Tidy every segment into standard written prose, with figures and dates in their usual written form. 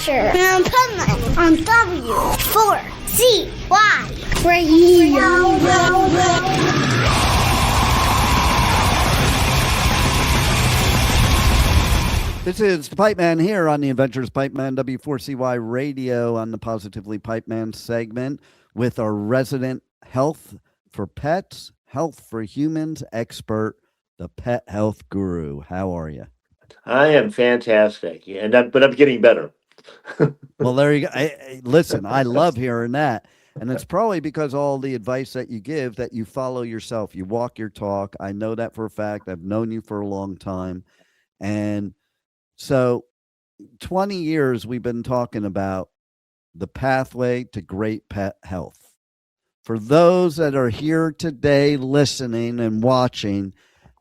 Adventure in Penland on W4CY Radio. This is Pipe Man here on the Adventures Pipe Man W4CY Radio on the Positively Pipe Man segment with our resident health for pets, health for humans expert, the pet health guru. How are you? I am fantastic, but I'm getting better. Well, there you go. Listen, I love hearing that. And it's probably because all the advice that you give that you follow yourself. You walk your talk. I know that for a fact. I've known you for a long time. And so 20 years we've been talking about the pathway to great pet health. For those that are here today listening and watching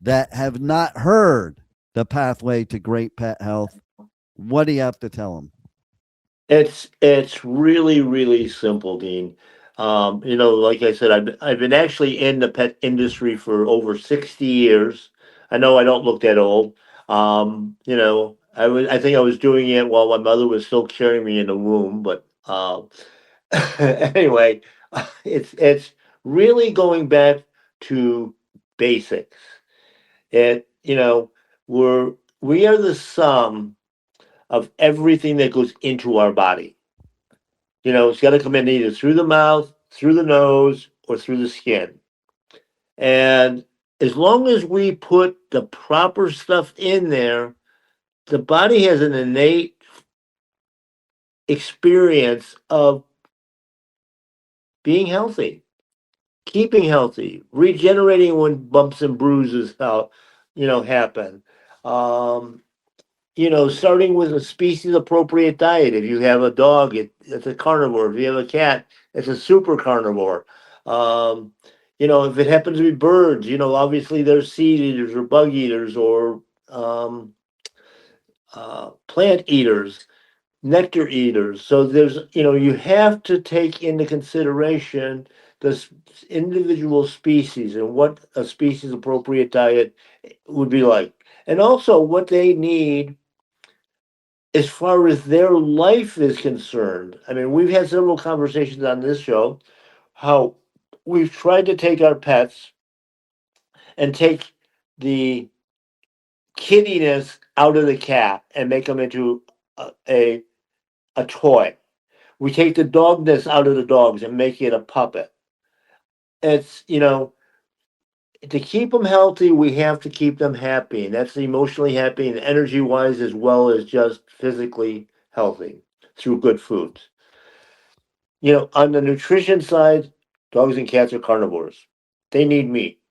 that have not heard the pathway to great pet health, what do you have to tell them? It's really, really simple, Dean. Like I said, I've been actually in the pet industry for over 60 years. I know I don't look that old. I think I was doing it while my mother was still carrying me in the womb, but anyway, it's really going back to basics. It you know we are the sum of everything that goes into our body. It's got to come in either through the mouth, through the nose, or through the skin. And as long as we put the proper stuff in there, the body has an innate experience of being healthy, keeping healthy, regenerating when bumps and bruises happen. Starting with a species appropriate diet. If you have a dog, it's a carnivore. If you have a cat, it's a super carnivore. If it happens to be birds, obviously there's seed eaters or bug eaters or plant eaters, nectar eaters. So you have to take into consideration the individual species and what a species appropriate diet would be like. And also what they need as far as their life is concerned. I mean, we've had several conversations on this show how we've tried to take our pets and take the kiddiness out of the cat and make them into a toy. We take the dogness out of the dogs and make it a puppet. It's, to keep them healthy, we have to keep them happy. And that's emotionally happy and energy wise, as well as just physically healthy through good foods. On the nutrition side, dogs and cats are carnivores. They need meat.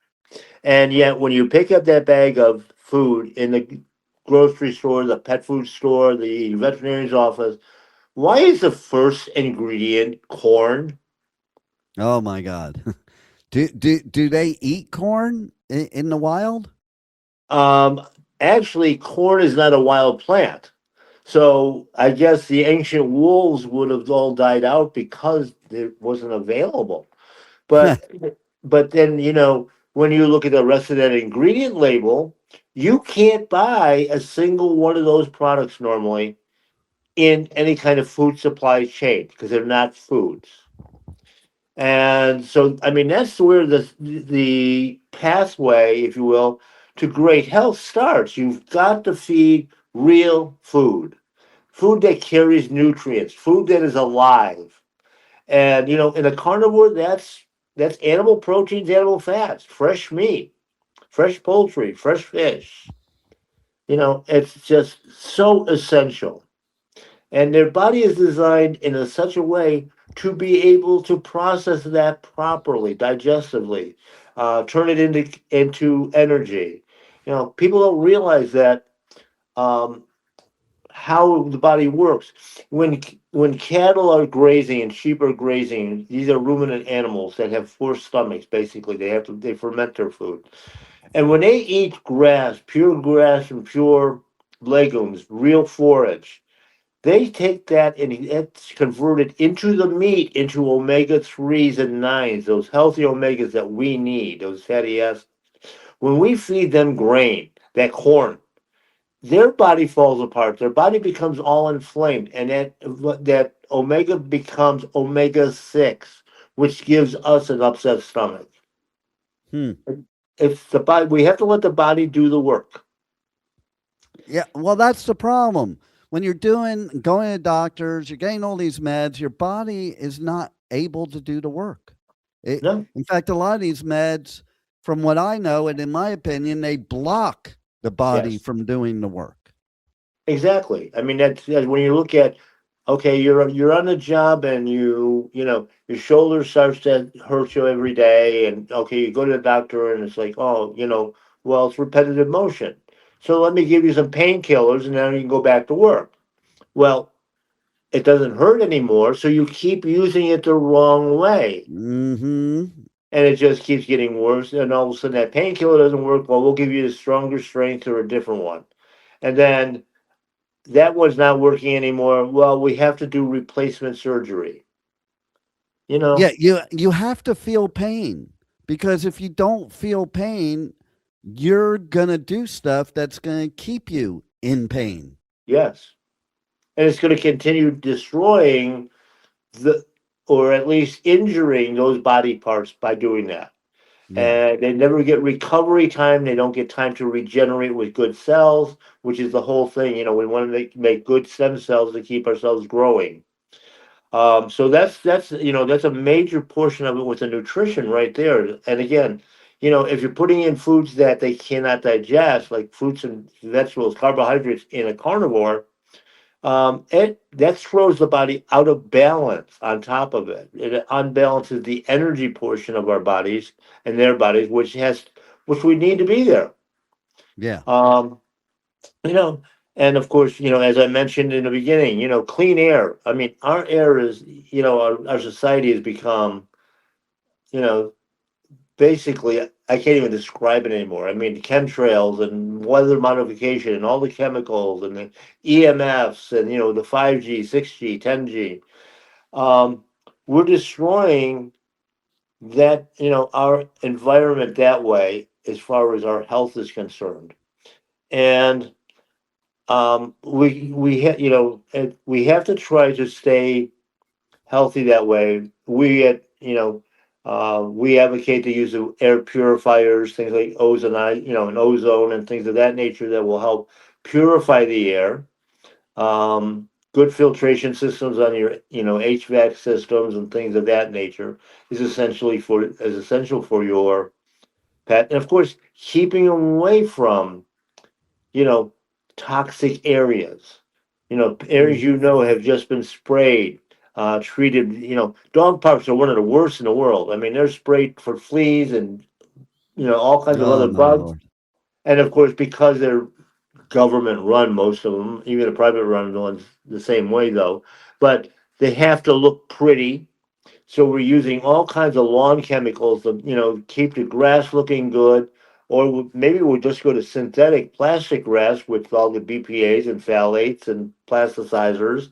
And yet, when you pick up that bag of food in the grocery store, the pet food store, the veterinarian's office, why is the first ingredient corn? Oh, my God. Do they eat corn in the wild? Actually, corn is not a wild plant. So I guess the ancient wolves would have all died out because it wasn't available. But but then, when you look at the rest of that ingredient label, you can't buy a single one of those products normally in any kind of food supply chain because they're not foods. And so, I mean, that's where the pathway, if you will, to great health starts. You've got to feed real food, food that carries nutrients, food that is alive. And in a carnivore, that's animal proteins, animal fats, fresh meat, fresh poultry, fresh fish. It's just so essential. And their body is designed in such a way to be able to process that properly, digestively, turn it into energy. People don't realize that how the body works. When cattle are grazing and sheep are grazing, these are ruminant animals that have four stomachs. Basically, they ferment their food, and when they eat grass and pure legumes, real forage, they take that and it's converted into the meat, into omega-3s and 9s, those healthy omegas that we need, those fatty acids. When we feed them grain, that corn, their body falls apart. Their body becomes all inflamed, and that omega becomes omega 6, which gives us an upset stomach. Hmm. It's the body. We have to let the body do the work. Yeah, well, that's the problem. When you're going to doctors, you're getting all these meds, your body is not able to do the work. No, In fact, a lot of these meds, from what I know, and in my opinion, they block the body yes, from doing the work. exactly. I mean, that's when you look at, okay, you're on the job, and your shoulder starts to hurt you every day, and okay, you go to the doctor, and it's like, oh, well, it's repetitive motion. So let me give you some painkillers, and then you can go back to work. Well, it doesn't hurt anymore, so you keep using it the wrong way. Hmm. And it just keeps getting worse. And all of a sudden, that painkiller doesn't work. Well, we'll give you a stronger strength or a different one. And then that one's not working anymore. Well, we have to do replacement surgery. You Yeah, know, you have to feel pain, because if you don't feel pain, you're gonna do stuff that's gonna keep you in pain. yes. And it's going to continue destroying the, or at least injuring those body parts by doing that. Yeah. And they never get recovery time. They don't get time to regenerate with good cells, which is the whole thing. We want to make good stem cells to keep ourselves growing. So that's a major portion of it with the nutrition right there. And again, if you're putting in foods that they cannot digest, like fruits and vegetables, carbohydrates in a carnivore, it that throws the body out of balance. On top of it, it unbalances the energy portion of our bodies and their bodies, which we need to be there. Yeah. Um, you know, and of course, as I mentioned in the beginning, clean air. I mean, our air is, our society has become, you know, basically, I can't even describe it anymore. I mean, chemtrails and weather modification and all the chemicals and the EMFs and, the 5G, 6G, 10G. Um, we're destroying that, our environment that way as far as our health is concerned. And we have to try to stay healthy that way. We advocate the use of air purifiers, things like and ozone and things of that nature that will help purify the air. Good filtration systems on your, HVAC systems and things of that nature is essential for your pet. And of course, keeping them away from, you know, toxic areas. Areas Mhm. have just been sprayed, treated. Dog parks are one of the worst in the world. I mean, they're sprayed for fleas and all kinds of Oh other my bugs. lord. And of course, because they're government run, most of them, even the private run ones, the same way though. But they have to look pretty. So we're using all kinds of lawn chemicals to, keep the grass looking good. Or maybe we'll just go to synthetic plastic grass with all the BPA's and phthalates and plasticizers.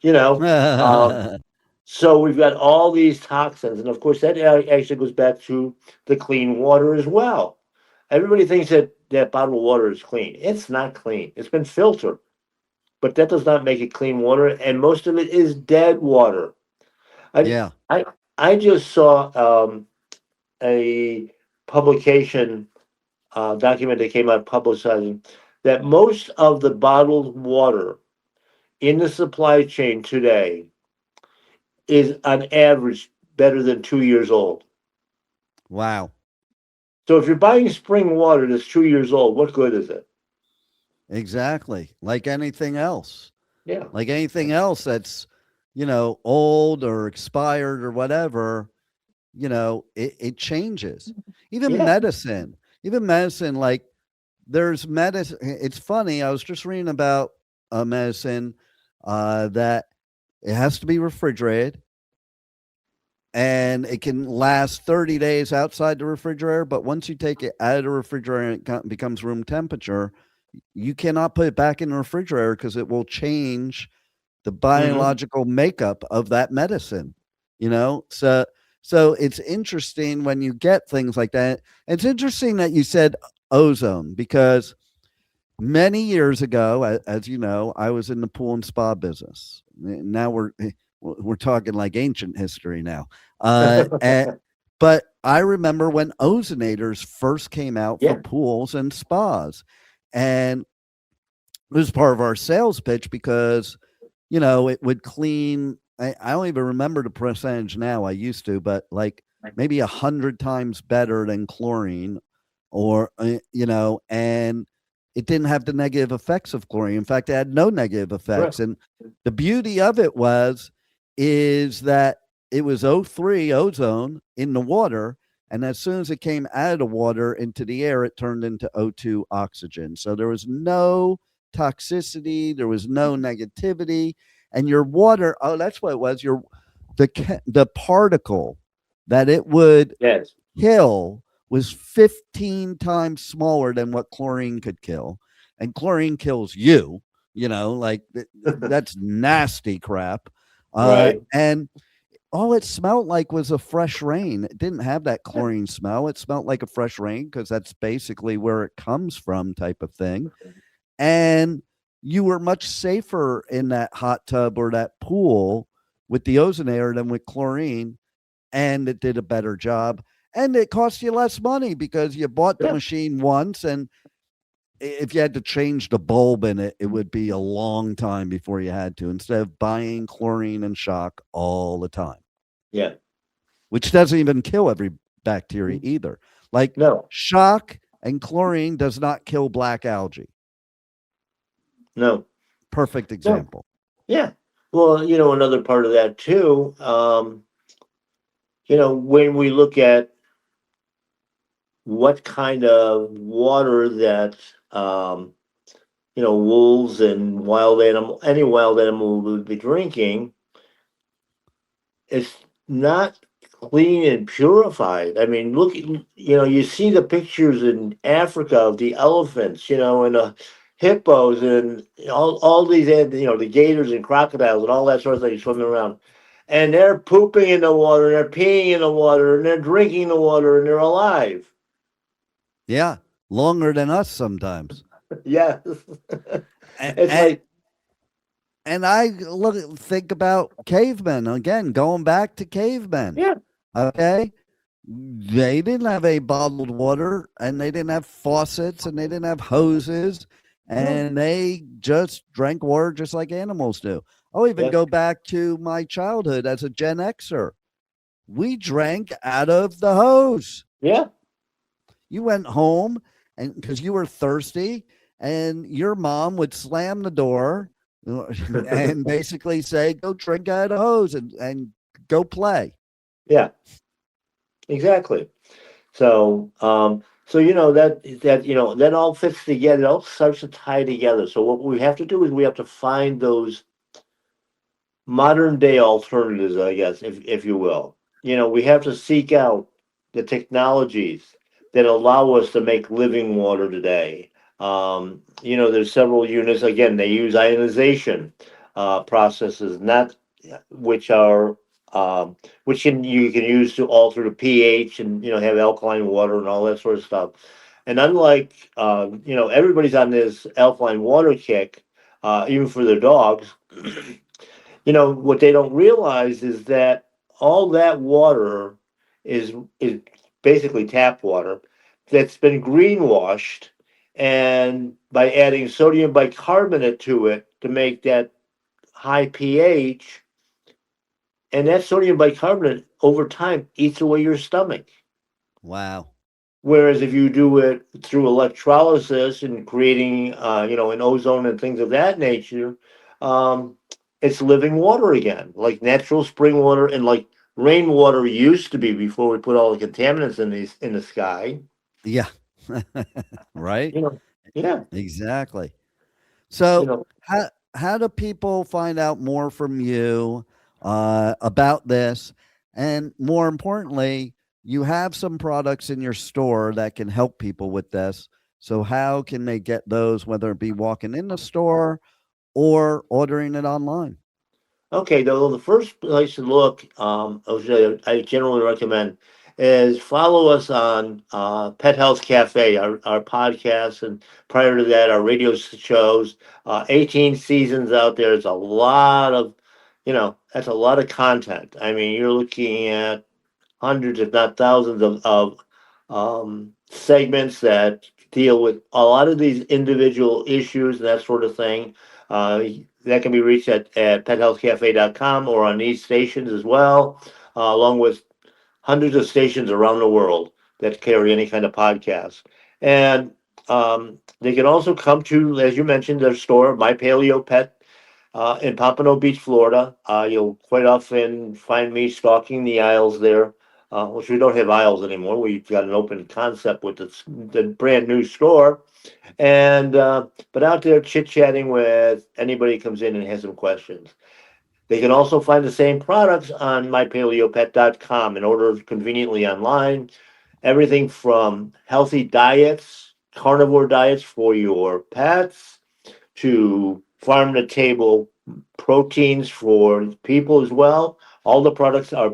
you know, um, so we've got all these toxins, and of course that actually goes back to the clean water as well. Everybody thinks that bottled water is clean. It's not clean. It's been filtered, but that does not make it clean water, and most of it is dead water. I Yeah. I I just saw a publication document that came out publicizing that most of the bottled water in the supply chain today is on average better than 2 years old. Wow. So if you're buying spring water that's 2 years old, what good is it? Exactly. Like anything else. Yeah. Like anything else that's, old or expired or whatever, it changes. Even Yeah. medicine. Even medicine, like there's medicine. It's funny. I was just reading about a medicine that it has to be refrigerated and it can last 30 days outside the refrigerator. But once you take it out of the refrigerator and it becomes room temperature, you cannot put it back in the refrigerator because it will change the Hmm. biological makeup of that medicine. So it's interesting when you get things like that. It's interesting that you said ozone because many years ago, as you know, I was in the pool and spa business. Now we're talking like ancient history now. But I remember when ozonators first came out for Yeah, pools and spas, and it was part of our sales pitch because it would clean. I don't even remember the percentage now. I used to, but like maybe 100 times better than chlorine, or and it didn't have the negative effects of chlorine. In fact, it had no negative right. effects. And the beauty of it is that it was O3 ozone in the water. And as soon as it came out of the water into the air, it turned into O2 oxygen. So there was no toxicity, there was no negativity. And your water, oh, that's what it was. The particle that it would Yes. kill was 15 times smaller than what chlorine could kill. And chlorine kills you, like that's nasty crap. Right. And all it smelled like was a fresh rain. It didn't have that chlorine smell. It smelled like a fresh rain because that's basically where it comes from, type of thing. And you were much safer in that hot tub or that pool with the ozonator than with chlorine, and it did a better job. And it cost you less money because you bought the Yeah. machine once, and if you had to change the bulb in it, it would be a long time before you had to, instead of buying chlorine and shock all the time, Yeah. which doesn't even kill every bacteria either. Like No. shock and chlorine does not kill black algae. No. Perfect No. example. Yeah. Well, another part of that too, when we look at what kind of water that wolves and any wild animal would be drinking, it's not clean and purified. I mean, look, you see the pictures in Africa of the elephants, and the hippos and all these, the gators and crocodiles and all that sort of thing swimming around. And they're pooping in the water, and they're peeing in the water, and they're drinking the water, and they're alive. Yeah, longer than us sometimes. Yes. And, It's like, and I think about cavemen again, going back to cavemen. yeah, Okay, they didn't have a bottled water, and they didn't have faucets, and they didn't have hoses, no, and they just drank water just like animals do. I'll even yeah, go back to my childhood as a Gen Xer. We drank out of the hose. yeah, You went home, and because you were thirsty, and your mom would slam the door and basically say, "Go drink out of the hose and go play." yeah, exactly. So, that all fits together. It all starts to tie together. So what we have to do is we have to find those modern day alternatives, I guess, if you will. We have to seek out the technologies that allow us to make living water today. There's several units. Again, they use ionization processes, not which are you can use to alter the pH and have alkaline water and all that sort of stuff. And unlike everybody's on this alkaline water kick, even for their dogs. What they don't realize is that all that water is basically tap water that's been greenwashed, and by adding sodium bicarbonate to it to make that high pH, and that sodium bicarbonate over time eats away your stomach. Wow. Whereas if you do it through electrolysis and creating, an ozone and things of that nature, um, it's living water again, like natural spring water and like rainwater used to be before we put all the contaminants in the sky. Yeah. Right. You know, yeah, Exactly. you So know, how do people find out more from you about this? And more importantly, you have some products in your store that can help people with this. So how can they get those, whether it be walking in the store or ordering it online? okay. Though the first place to look, I generally recommend is follow us on Pet Health Cafe, our podcast, and prior to that, our radio shows. 18 seasons out there. It's a lot of, that's a lot of content. I mean, you're looking at hundreds, if not thousands, of segments that deal with a lot of these individual issues and that sort of thing. That can be reached at pethealthcafe.com or on these stations as well, along with hundreds of stations around the world that carry any kind of podcast. And they can also come to, as you mentioned, their store, My Paleo Pet, in Pompano Beach, Florida. You'll quite often find me stalking the aisles there, which we don't have aisles anymore. We've got an open concept with the brand new store. And but out there chit-chatting with anybody who comes in and has some questions. They can also find the same products on mypaleopet.com and order conveniently online. Everything from healthy diets, carnivore diets for your pets, to farm to table proteins for people as well. All the products are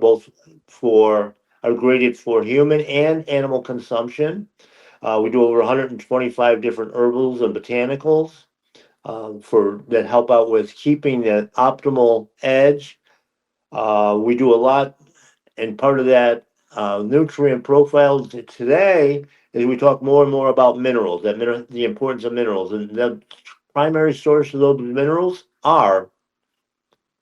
graded for human and animal consumption. We do over 125 different herbals and botanicals that help out with keeping the optimal edge. We do a lot, and part of that nutrient profiles today is we talk more and more about minerals, the importance of minerals, and the primary source of those minerals are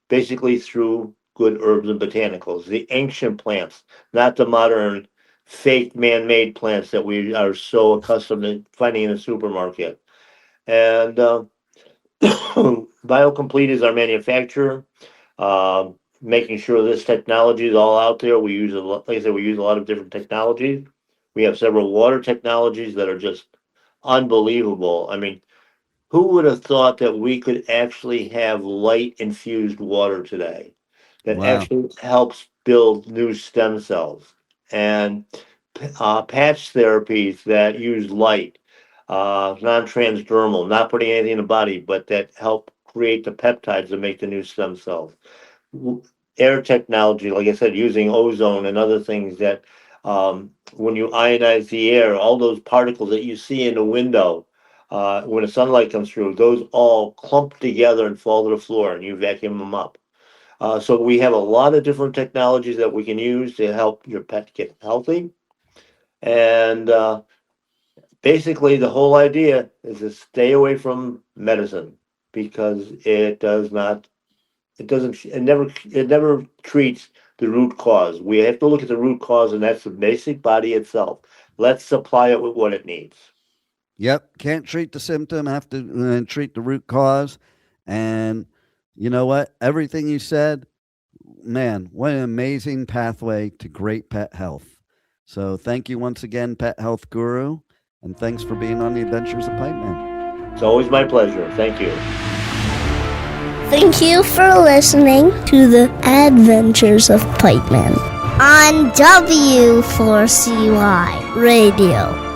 basically through good herbs and botanicals, the ancient plants, not the modern fake man-made plants that we are so accustomed to finding in the supermarket. And BioComplete is our manufacturer, making sure this technology is all out there. We use like I said, we use a lot of different technologies. We have several water technologies that are just unbelievable. I mean, who would have thought that we could actually have light infused water today that actually helps build new stem cells, and patch therapies that use light, non-transdermal, not putting anything in the body, but that help create the peptides that make the new stem cells. Air technology, like I said, using ozone and other things that when you ionize the air, all those particles that you see in the window, when the sunlight comes through, those all clump together and fall to the floor, and you vacuum them up. So we have a lot of different technologies that we can use to help your pet get healthy. And basically, the whole idea is to stay away from medicine, because it never treats the root cause. We have to look at the root cause, and that's the basic body itself. Let's supply it with what it needs. Yep. Can't treat the symptom, have to treat the root cause. And you know what? Everything you said, man, what an amazing pathway to great pet health. So thank you once again, Pet Health Guru, and thanks for being on the Adventures of Pipe Man. It's always my pleasure. Thank you. Thank you for listening to the Adventures of Pipe Man on W4CY Radio.